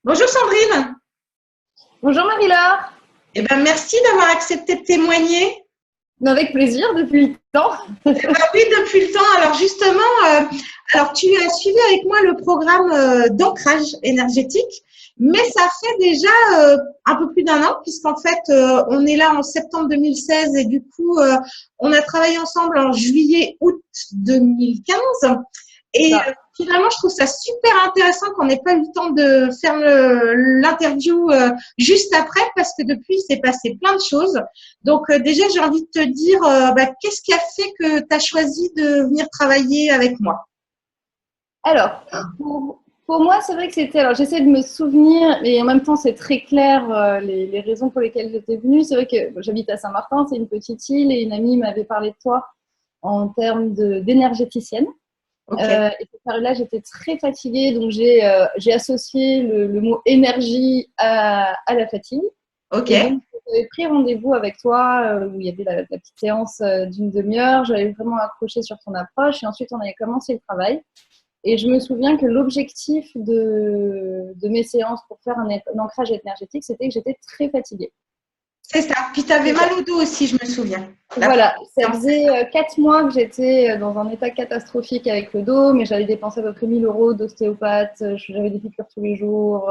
Bonjour Sandrine. Bonjour Marie-Laure. Eh ben, merci d'avoir accepté de témoigner. Avec plaisir depuis le temps. Oui, depuis le temps. Alors justement, tu as suivi avec moi le programme d'ancrage énergétique, mais ça fait déjà un peu plus d'un an, puisqu'en fait, on est là en septembre 2016 et du coup, on a travaillé ensemble en juillet-août 2015. Et finalement, je trouve ça super intéressant qu'on n'ait pas eu le temps de faire l'interview juste après, parce que depuis, il s'est passé plein de choses. Donc déjà, j'ai envie de te dire, qu'est-ce qui a fait que tu as choisi de venir travailler avec moi? Alors, pour moi, c'est vrai que c'était. Alors, j'essaie de me souvenir, et en même temps, c'est très clair les raisons pour lesquelles j'étais venue. C'est vrai que j'habite à Saint-Martin, c'est une petite île, et une amie m'avait parlé de toi en termes d'énergéticienne. Ok, Et cette période-là, j'étais très fatiguée, donc j'ai associé le mot énergie à la fatigue. ok, Et donc, j'avais pris rendez-vous avec toi où il y avait la petite séance d'une demi-heure. J'avais vraiment accroché sur ton approche et ensuite on avait commencé le travail. Et je me souviens que l'objectif de mes séances pour faire un ancrage énergétique, c'était que j'étais très fatiguée. c'est ça. Puis tu avais mal au dos aussi, je me souviens. La première Voilà, ça séance. faisait 4 mois que j'étais dans un état catastrophique avec le dos, mais j'avais dépensé à peu près 1 000 € d'ostéopathe, j'avais des piqûres tous les jours.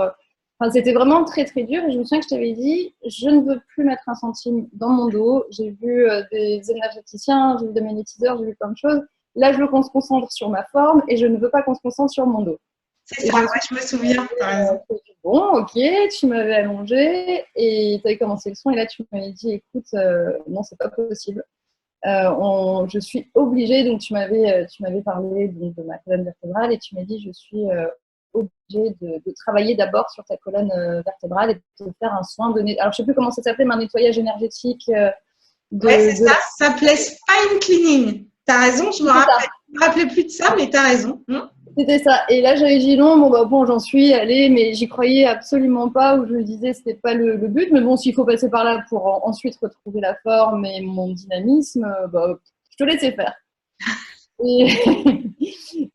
Enfin, c'était vraiment très très dur et je me souviens que je t'avais dit, je ne veux plus mettre un centime dans mon dos. J'ai vu des énergéticiens, j'ai vu des magnétiseurs, j'ai vu plein de choses. Là, je veux qu'on se concentre sur ma forme et je ne veux pas qu'on se concentre sur mon dos. C'est Et ça, je me ouais, souviens je me que tu souviens, tu as raison. m'avais dit, bon, ok, tu m'avais allongé et tu avais commencé le son et là tu m'avais dit, écoute, non, c'est pas possible. Je suis obligée, donc tu m'avais parlé donc, de ma colonne vertébrale et tu m'as dit, je suis obligée de travailler d'abord sur ta colonne vertébrale et de faire un soin donné. Alors je sais plus comment ça s'appelait, mais un nettoyage énergétique Ouais, c'est de ça. la. Ça s'appelait spine cleaning. Tu as raison, je me C'est rappelle. ça. Je me rappelais plus de ça, mais tu as raison. C'était ça. Et là, j'avais dit non, bon, j'en suis allée, mais j'y croyais absolument pas, où je me disais c'était pas le but. Mais bon, s'il faut passer par là pour ensuite retrouver la forme et mon dynamisme, je te laissais faire. Et,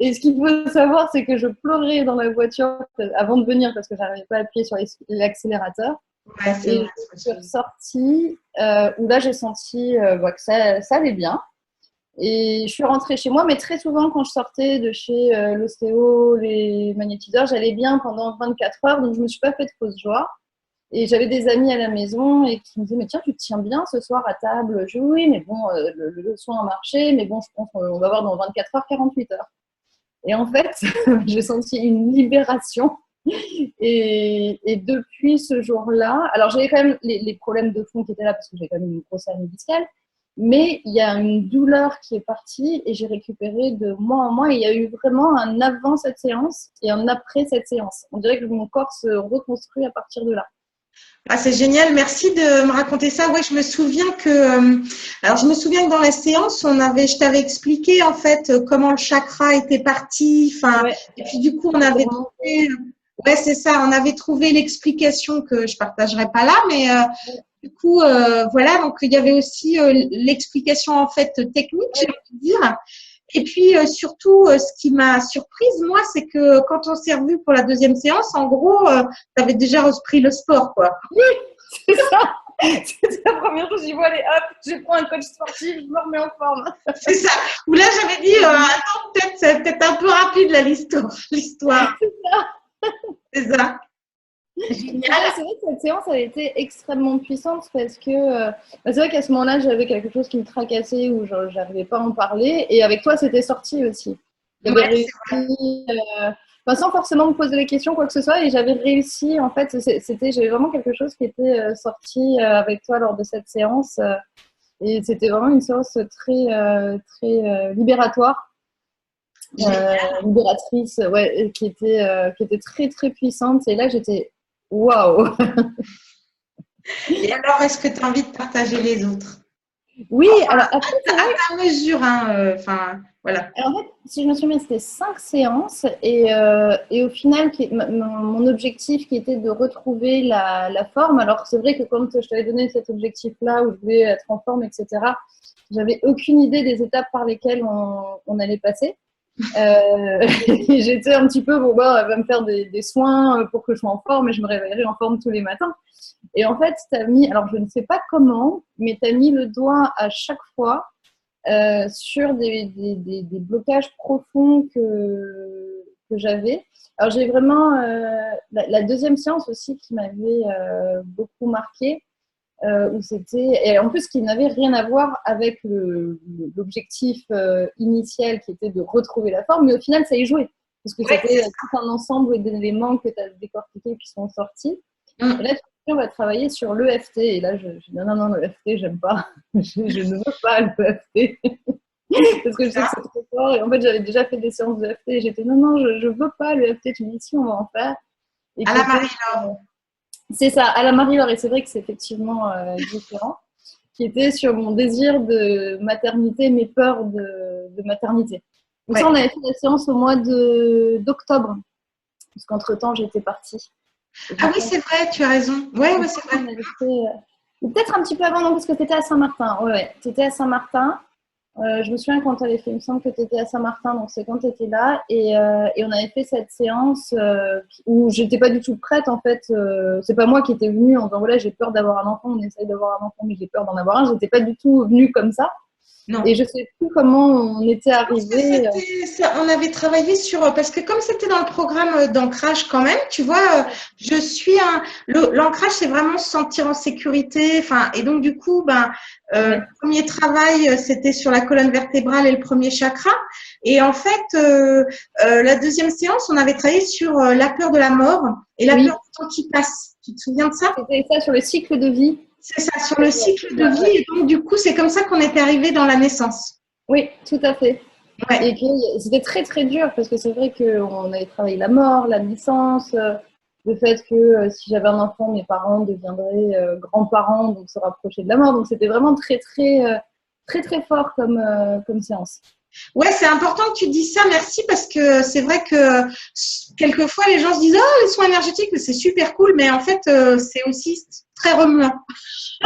et ce qu'il faut savoir, c'est que je pleurais dans la voiture avant de venir parce que j'arrivais pas à appuyer sur l'accélérateur. Ouais, c'est vrai, Et je me je suis souviens. ressortie, où là, j'ai senti que ça allait bien. Et je suis rentrée chez moi, mais très souvent, quand je sortais de chez l'ostéo, les magnétiseurs, j'allais bien pendant 24 heures, donc je ne me suis pas fait de fausse joie. Et j'avais des amis à la maison et qui me disaient, mais tiens, tu te tiens bien ce soir à table. Je dis, oui, mais bon, le soin a marché, mais bon, je pense qu'on va voir dans 24 heures, 48 heures. Et en fait, j'ai senti une libération. Et depuis ce jour-là, alors j'avais quand même les problèmes de fond qui étaient là parce que j'avais quand même une grosse hernie discale, mais il y a une douleur qui est partie et j'ai récupéré de mois en mois. Et il y a eu vraiment un avant cette séance et un après cette séance. On dirait que mon corps se reconstruit à partir de là. Ah, c'est génial, merci de me raconter ça. Ouais, je me souviens que, je me souviens que dans la séance, je t'avais expliqué en fait comment le chakra était parti. Enfin, Ouais, et puis du coup, on c'était avait remonté. trouvé, ouais, c'est ça, on avait trouvé l'explication que je partagerai pas là, mais du coup, voilà, donc il y avait aussi l'explication en fait technique, j'ai envie de dire. Et puis surtout, ce qui m'a surprise, moi, c'est que quand on s'est revu pour la deuxième séance, en gros, tu avais déjà repris le sport, quoi. Oui, c'est ça. C'était la première chose. J'y vois, allez, hop, je prends un coach sportif, je me remets en forme. C'est ça. Ou là, j'avais dit, attends, peut-être, c'est peut-être un peu rapide, là, l'histoire. C'est ça. Génial. C'est vrai que cette séance, elle a été extrêmement puissante parce que c'est vrai qu'à ce moment-là, j'avais quelque chose qui me tracassait ou j'arrivais pas à en parler. Et avec toi, c'était sorti aussi. J'avais Ouais, réussi, sans forcément me poser les questions, quoi que ce soit, et j'avais réussi. En fait, j'avais vraiment quelque chose qui était sorti avec toi lors de cette séance. Et c'était vraiment une séance très, très libératoire, génial. libératrice, ouais, qui était très, très puissante. Et là, j'étais waouh! Et alors, est-ce que tu as envie de partager les autres? Oui, Enfin, alors après, c'est à vrai. ta mesure, hein. Enfin, voilà. Alors, en fait, si je me souviens, c'était 5 séances et au final, mon objectif qui était de retrouver la forme. Alors, c'est vrai que quand je t'avais donné cet objectif-là où je voulais être en forme, etc., j'avais aucune idée des étapes par lesquelles on allait passer. J'étais un petit peu, bon, bah, elle va me faire des soins pour que je sois en forme et je me réveillerai en forme tous les matins. Et en fait, tu as mis, alors je ne sais pas comment, mais tu as mis le doigt à chaque fois sur des blocages profonds que j'avais. Alors j'ai vraiment la deuxième séance aussi qui m'avait beaucoup marquée, où c'était, et en plus qui n'avait rien à voir avec l'objectif initial qui était de retrouver la forme, mais au final ça y jouait, parce que Ouais, c'était tout un ensemble d'éléments que tu as décortiqués qui sont sortis. Et là, on va travailler sur l'EFT. Et là, je dis non, l'EFT, j'aime pas. Je ne veux pas l'EFT. Parce que je sais que c'est trop fort. Et en fait, j'avais déjà fait des séances d'EFT. Et j'étais non, je ne veux pas l'EFT. Tu me dis si, on va en faire. Et à la Marie-Laure. c'est ça, à la Marie-Laure. Et c'est vrai que c'est effectivement différent. Qui était sur mon désir de maternité, mes peurs de maternité. Donc ça, on avait fait la séance au mois d'octobre. Parce qu'entre-temps, j'étais partie. Ah oui, c'est vrai, tu as raison. Ouais, c'est vrai. Peut-être un petit peu avant, non, parce que tu étais à Saint-Martin. Ouais, tu étais à Saint-Martin. Je me souviens quand tu avais fait, il me semble que tu étais à Saint-Martin, donc c'est quand tu étais là. Et on avait fait cette séance où j'étais pas du tout prête, en fait. C'est pas moi qui étais venue en disant, voilà, j'ai peur d'avoir un enfant, on essaye d'avoir un enfant, mais j'ai peur d'en avoir un. J'étais pas du tout venue comme ça. Non. Et je sais plus comment on était arrivé. On avait travaillé sur, parce que comme c'était dans le programme d'ancrage quand même, tu vois, je suis l'ancrage, c'est vraiment se sentir en sécurité. Enfin, et donc du coup, le premier travail, c'était sur la colonne vertébrale et le premier chakra. Et en fait, la deuxième séance, on avait travaillé sur la peur de la mort et la peur du temps qui passe. Tu te souviens de ça? C'était ça sur le cycle de vie. C'est ça, sur le cycle de vie. Et donc, du coup, c'est comme ça qu'on est arrivé dans la naissance. Oui, tout à fait. Ouais. Et que c'était très, très dur parce que c'est vrai qu'on avait travaillé la mort, la naissance, le fait que si j'avais un enfant, mes parents deviendraient grands-parents, donc se rapprocher de la mort. Donc, c'était vraiment très, très, très, très fort comme séance. Ouais, c'est important que tu dises ça, merci, parce que c'est vrai que quelquefois les gens se disent oh, les soins énergétiques, c'est super cool, mais en fait, c'est aussi très remuant.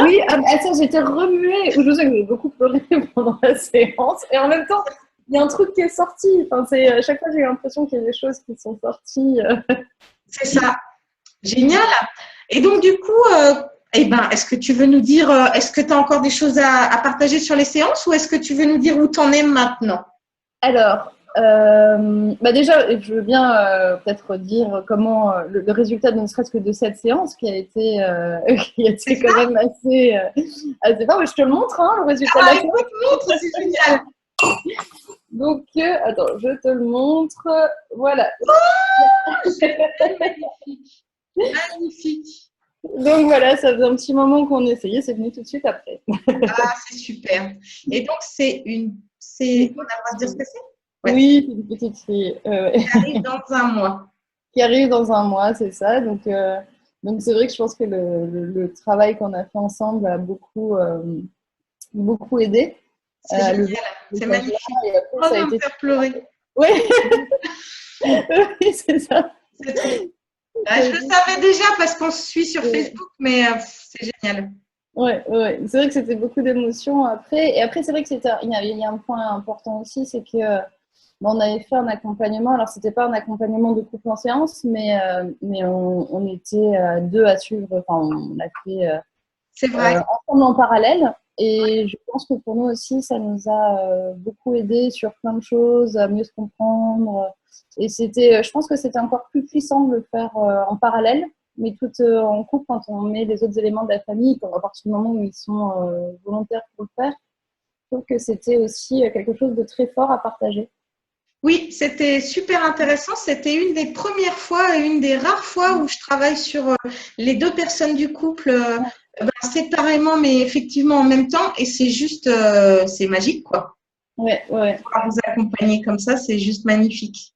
Oui, ça, j'étais remuée. Je sais que j'ai beaucoup pleuré pendant la séance, et en même temps, il y a un truc qui est sorti. Enfin, à chaque fois, j'ai eu l'impression qu'il y a des choses qui sont sorties. C'est ça. Génial. Et donc, du coup, est-ce que tu veux nous dire, est-ce que tu as encore des choses à partager sur les séances ou est-ce que tu veux nous dire où tu en es maintenant? Alors, déjà, je veux bien peut-être dire comment le résultat, ne serait-ce que de cette séance, qui a été quand même assez. Non, mais je te le montre, hein, le résultat de la séance. Montre, c'est génial. Donc, attends, je te le montre. Voilà. Oh, magnifique. Magnifique. Donc voilà, ça faisait un petit moment qu'on essayait, c'est venu tout de suite après. Ah, c'est super. Et donc, on a le droit de dire ce que c'est? Ouais. Oui, c'est une petite fille. Qui arrive dans un mois. Qui arrive dans un mois, c'est ça. Donc c'est vrai que je pense que le travail qu'on a fait ensemble a beaucoup, beaucoup aidé. C'est génial, c'est magnifique. Après, ça a été... me faire pleurer. Oui, oui, c'est ça. C'est trop. Je le savais déjà parce qu'on se suit sur Facebook, mais c'est génial. Ouais, c'est vrai que c'était beaucoup d'émotions après. Et après, c'est vrai que il y a un point important aussi, c'est que on avait fait un accompagnement. Alors, c'était pas un accompagnement de couple en séance, mais on était deux à suivre. Enfin, on l'a fait c'est vrai. Ensemble en parallèle. Et je pense que pour nous aussi, ça nous a beaucoup aidé sur plein de choses, à mieux se comprendre. Et je pense que c'était encore plus puissant de le faire en parallèle, mais tout en couple quand on met les autres éléments de la famille, à partir du moment où ils sont volontaires pour le faire. Je trouve que c'était aussi quelque chose de très fort à partager. Oui, c'était super intéressant. C'était une des premières fois et une des rares fois où je travaille sur les deux personnes du couple séparément, mais effectivement en même temps. Et c'est juste, c'est magique, quoi. Ouais. Pouvoir vous accompagner comme ça, c'est juste magnifique.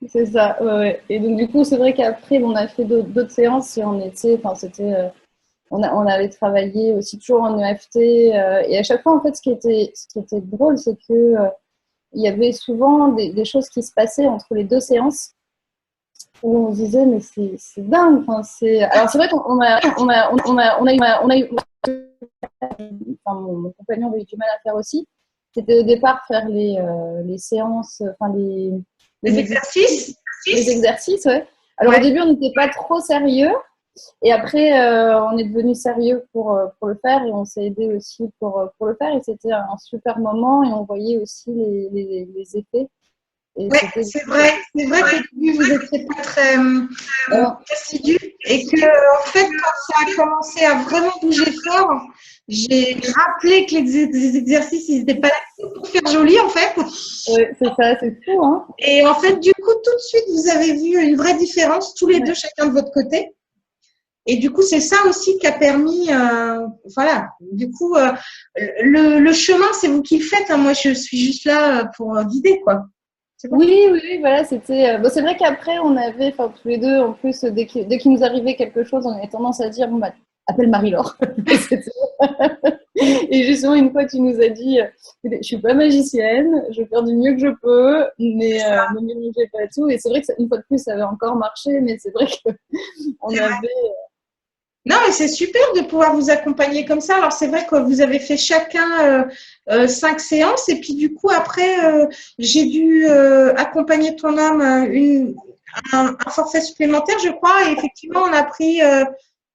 C'est ça, ouais. Et donc du coup, c'est vrai qu'après, on a fait d'autres séances et on avait travaillé aussi toujours en EFT. Et à chaque fois, en fait, ce qui était drôle, c'est que il y avait souvent des choses qui se passaient entre les deux séances où on se disait mais c'est dingue. Enfin, alors c'est vrai qu'on a eu, enfin, mon compagnon avait eu du mal à faire aussi. c'était au départ faire les séances, enfin Les exercices. les exercices, ouais. Alors Ouais. au début, on n'était pas trop sérieux. Et après, on est devenu sérieux pour le faire et on s'est aidé aussi pour le faire. Et c'était un super moment et on voyait aussi les effets. Et Ouais, c'était c'est vrai. C'est vrai qu'au début, vous n'étiez pas très assidu et que, en fait, quand ça a commencé à vraiment bouger fort, j'ai rappelé que les exercices, ils n'étaient pas là pour faire joli, en fait. ouais, c'est ça, c'est fou, hein. Et en fait, du coup, tout de suite, vous avez vu une vraie différence, tous les Ouais. deux, chacun de votre côté. Et du coup, c'est ça aussi qui a permis, voilà. Du coup, le chemin, c'est vous qui le faites, hein. Moi, je suis juste là pour guider, quoi. C'est bon. Oui, oui, oui, voilà, c'était. Bon, c'est vrai qu'après, on avait, enfin, tous les deux, en plus, dès qu'il nous arrivait quelque chose, on avait tendance à dire, bon, bah, appelle Marie-Laure. Et justement, une fois, tu nous as dit, je suis pas magicienne, je vais faire du mieux que je peux, mais ne mélangez pas tout. Et c'est vrai que une fois de plus, ça avait encore marché, mais c'est vrai qu'on C'est vrai. avait. Non, mais c'est super de pouvoir vous accompagner comme ça. Alors, c'est vrai que vous avez fait chacun 5 séances. Et puis, du coup, après, j'ai dû accompagner ton homme un forfait supplémentaire, je crois. Et effectivement,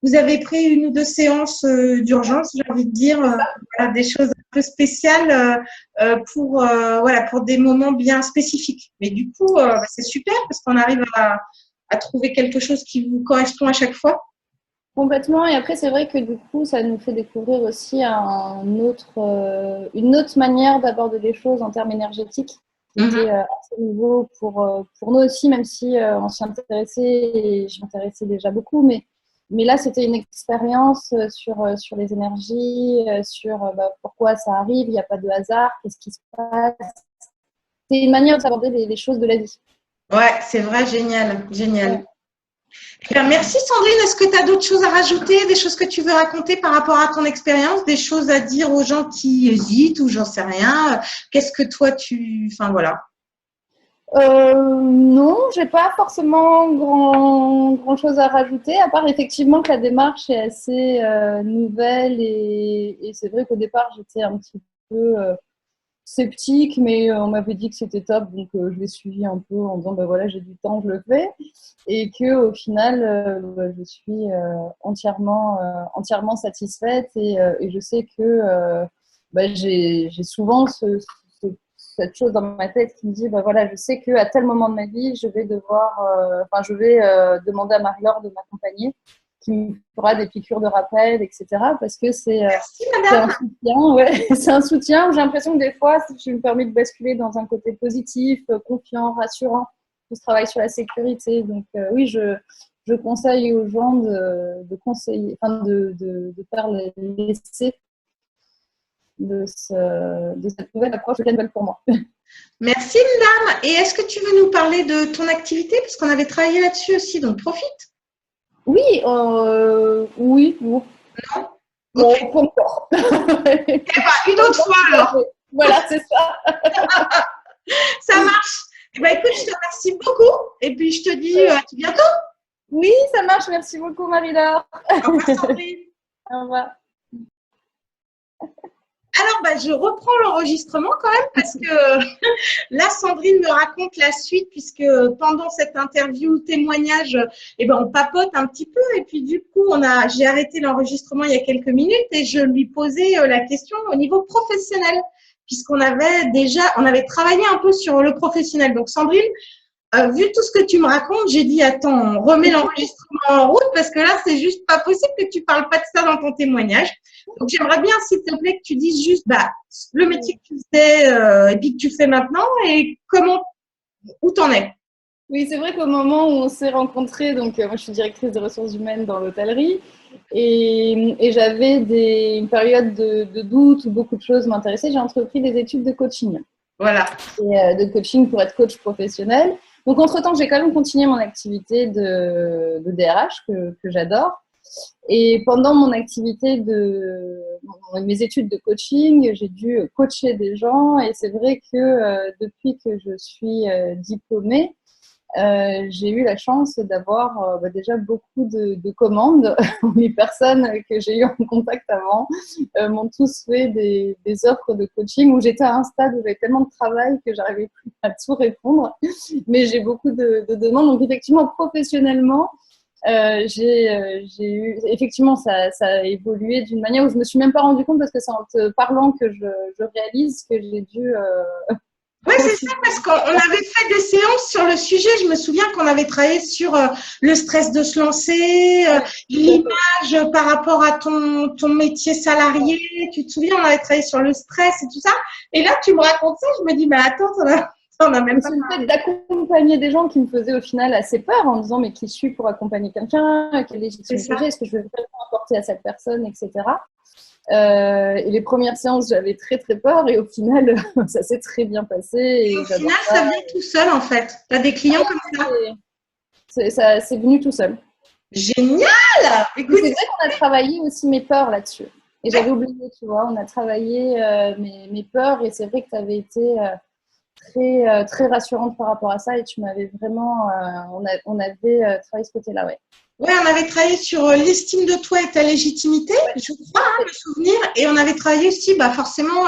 vous avez pris 1 ou 2 séances d'urgence, j'ai envie de dire, voilà, des choses un peu spéciales voilà, pour des moments bien spécifiques. Mais du coup, c'est super parce qu'on arrive à trouver quelque chose qui vous correspond à chaque fois. Complètement. Et après, c'est vrai que du coup, ça nous fait découvrir aussi une autre manière d'aborder les choses en termes énergétiques. C'était assez nouveau pour nous aussi, même si on s'y intéressait et je m'intéressais déjà beaucoup. Mais là, c'était une expérience sur les énergies, sur pourquoi ça arrive, il n'y a pas de hasard, qu'est-ce qui se passe. C'est une manière d'aborder les choses de la vie. Ouais, c'est vrai, génial, génial. Ouais. Eh bien, merci Sandrine. Est-ce que tu as d'autres choses à rajouter, des choses que tu veux raconter par rapport à ton expérience, des choses à dire aux gens qui hésitent ou j'en sais rien? Qu'est-ce que toi Enfin voilà. Non, j'ai pas forcément grand chose à rajouter, à part effectivement que la démarche est assez nouvelle et c'est vrai qu'au départ j'étais un petit peu sceptique, mais on m'avait dit que c'était top, donc je l'ai suivi un peu en disant bah voilà j'ai du temps, je le fais, et que au final je suis entièrement satisfaite et je sais que j'ai souvent cette chose dans ma tête qui me dit bah voilà je sais que à tel moment de ma vie je vais demander à Marie-Laure de m'accompagner qui me fera des piqûres de rappel, etc. Parce que Merci c'est un madame. soutien, ouais. C'est un soutien où j'ai l'impression que des fois, je me permets de basculer dans un côté positif, confiant, rassurant. Je travaille sur la sécurité. Donc oui, je conseille aux gens de conseiller, enfin de faire l'essai de cette nouvelle approche qui est nouvelle pour moi. Merci madame. Et est-ce que tu veux nous parler de ton activité? Parce qu'on avait travaillé là-dessus aussi, donc profite. Oui, oui, bon, Non? Ok. pas encore. Eh ben, une autre fois alors. Voilà, c'est ça. Ça marche. Eh ben, écoute, je te remercie beaucoup. Et puis je te dis à tout bientôt. Oui, ça marche. Merci beaucoup, Marie-Laure. Au revoir Sandrine. Au revoir. Alors, je reprends l'enregistrement quand même parce que là, Sandrine me raconte la suite puisque pendant cette interview témoignage, on papote un petit peu et puis du coup, j'ai arrêté l'enregistrement il y a quelques minutes et je lui posais la question au niveau professionnel puisqu'on avait travaillé un peu sur le professionnel. Donc, Sandrine, vu tout ce que tu me racontes, j'ai dit, attends, on remet l'enregistrement en route parce que là, c'est juste pas possible que tu parles pas de ça dans ton témoignage. Donc, j'aimerais bien, s'il te plaît, que tu dises juste le métier que tu faisais et puis que tu fais maintenant et où t'en es. Oui, c'est vrai qu'au moment où on s'est rencontrés, donc moi je suis directrice des ressources humaines dans l'hôtellerie et j'avais une période de doute où beaucoup de choses m'intéressaient. J'ai entrepris des études de coaching. Voilà. Et de coaching pour être coach professionnel. Donc, entre-temps, j'ai quand même continué mon activité de DRH que j'adore. Et pendant mon activité mes études de coaching, j'ai dû coacher des gens. Et c'est vrai que depuis que je suis diplômée, j'ai eu la chance d'avoir déjà beaucoup de commandes. Les personnes que j'ai eues en contact avant m'ont tous fait des offres de coaching où j'étais à un stade où j'avais tellement de travail que j'arrivais plus à tout répondre. Mais j'ai beaucoup de demandes. Donc effectivement, professionnellement, j'ai eu, effectivement, ça a évolué d'une manière où je me suis même pas rendu compte parce que c'est en te parlant que je réalise que j'ai dû. Oui, c'est ça, parce qu'on avait fait des séances sur le sujet. Je me souviens qu'on avait travaillé sur le stress de se lancer, l'image par rapport à ton métier salarié. Tu te souviens, on avait travaillé sur le stress et tout ça. Et là, tu me racontes ça, je me dis, mais attends, on a même pas. C'est le fait d'accompagner des gens qui me faisaient au final assez peur en disant, mais qui suis pour accompagner quelqu'un, quelle légitimité j'ai, est-ce que je vais vraiment apporter à cette personne, etc. Et les premières séances, j'avais très très peur et au final, ça s'est très bien passé. Et au final, ça vient tout seul en fait. Tu as des clients comme ça. C'est venu tout seul. Génial! Écoute, c'est vrai qu'on a travaillé aussi mes peurs là-dessus. Et j'avais oublié, tu vois, on a travaillé mes peurs et c'est vrai que tu avais été très rassurante par rapport à ça et tu m'avais vraiment, on avait travaillé ce côté-là, ouais. Oui, on avait travaillé sur l'estime de toi et ta légitimité, je crois, me souvenir. Et on avait travaillé aussi, forcément,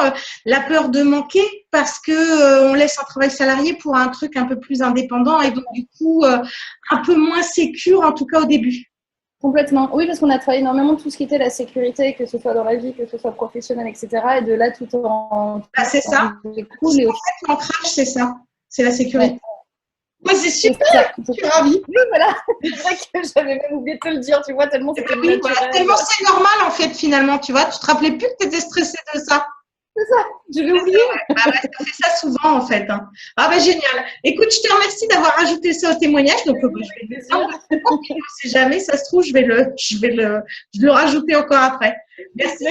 la peur de manquer parce que on laisse un travail salarié pour un truc un peu plus indépendant et donc du coup un peu moins sécure, en tout cas au début. Complètement. Oui, parce qu'on a travaillé énormément tout ce qui était la sécurité, que ce soit dans la vie, que ce soit professionnel, etc. Et de là, tout en… c'est ça. Cool. En fait, l'ancrage, c'est ça. C'est la sécurité. Ouais. Moi, c'est super, je suis ravie. Oui, voilà. C'est vrai que j'avais même oublié de te le dire, tu vois, tellement c'était naturel. Voilà, tellement c'est normal, en fait, finalement, tu vois. Tu te rappelais plus que tu étais stressée de ça. C'est ça, je l'ai oublié. Ça fait ça souvent, en fait. Hein. Ah, génial. Écoute, je te remercie d'avoir ajouté ça au témoignage. Donc, je vais le descendre. On ne sait jamais, ça se trouve, je vais le rajouter encore après. Merci.